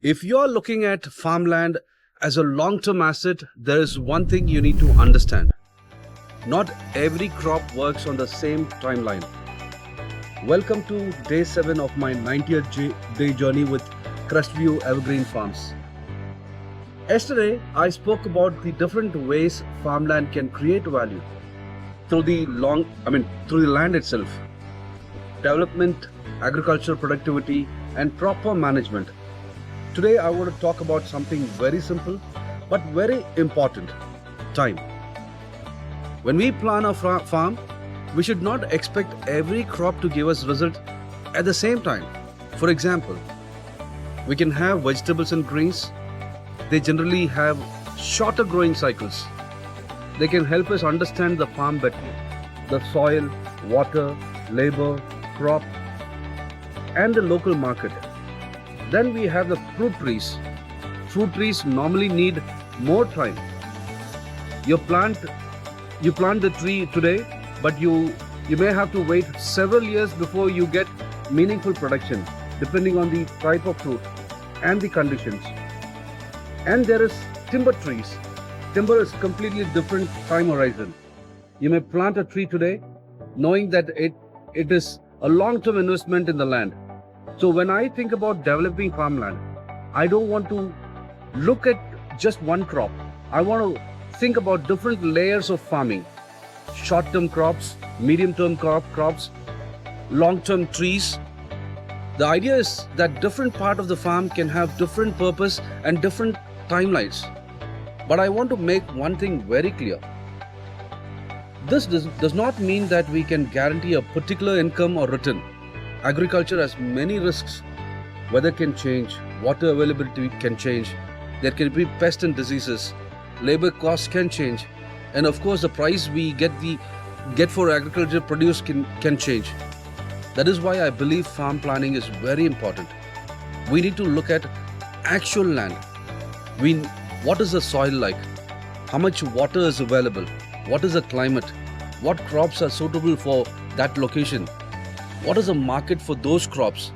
If you're looking at farmland as a long-term asset, there is one thing you need to understand. Not every crop works on the same timeline. Welcome to day 7 of my 90th day journey with Crestview Evergreen Farms. Yesterday, I spoke about the different ways farmland can create value through the land itself, development, agricultural productivity, and proper management. Today, I want to talk about something very simple but very important: time. When we plan a farm, we should not expect every crop to give us result at the same time. For example, we can have vegetables and greens. They generally have shorter growing cycles. They can help us understand the farm better, the soil, water, labor, crop, and the local market. Then we have the fruit trees. Fruit trees normally need more time. You plant the tree today, but you may have to wait several years before you get meaningful production, depending on the type of fruit and the conditions. And there is timber trees. Timber is completely different time horizon. You may plant a tree today, knowing that it is a long-term investment in the land. So when I think about developing farmland, I don't want to look at just one crop. I want to think about different layers of farming: short-term crops, medium-term crops, long-term trees. The idea is that different part of the farm can have different purpose and different timelines. But I want to make one thing very clear. This does not mean that we can guarantee a particular income or return. Agriculture has many risks. Weather can change, water availability can change, there can be pests and diseases, labor costs can change, and of course the price we get for agriculture produce can change. That is why I believe farm planning is very important. We need to look at actual land. What is the soil like? How much water is available? What is the climate? What crops are suitable for that location? What is the market for those crops?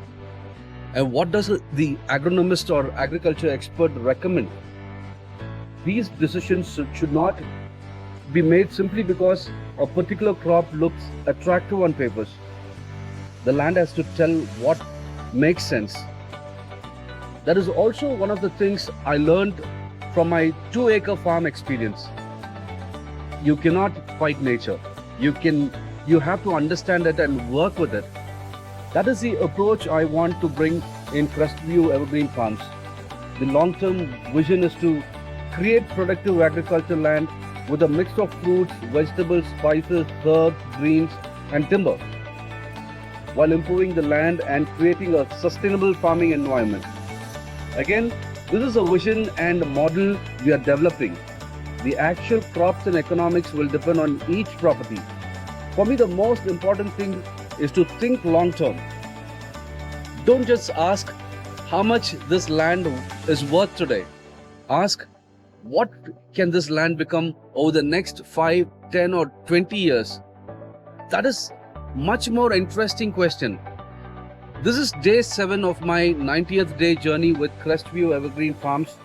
And what does the agronomist or agriculture expert recommend? These decisions should not be made simply because a particular crop looks attractive on papers. The land has to tell what makes sense. That is also one of the things I learned from my 2-acre farm experience. You cannot fight nature. You have to understand it and work with it. That is the approach I want to bring in Crestview Evergreen Farms. The long-term vision is to create productive agricultural land with a mix of fruits, vegetables, spices, herbs, greens, and timber, while improving the land and creating a sustainable farming environment. Again, this is a vision and a model we are developing. The actual crops and economics will depend on each property. For me, the most important thing is to think long term. Don't just ask how much this land is worth today. Ask, what can this land become over the next 5, 10 or 20 years? That is much more interesting question. This is day 7 of my 90th day journey with Crestview Evergreen Farms.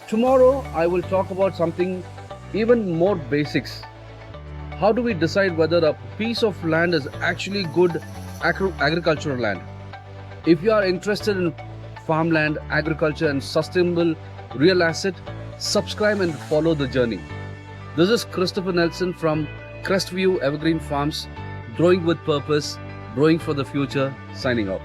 Tomorrow I will talk about something even more basics. How do we decide whether a piece of land is actually good agricultural land? If you are interested in farmland, agriculture and sustainable real asset, subscribe and follow the journey. This is Christopher Nelson from Crestview Evergreen Farms, growing with purpose, growing for the future, signing off.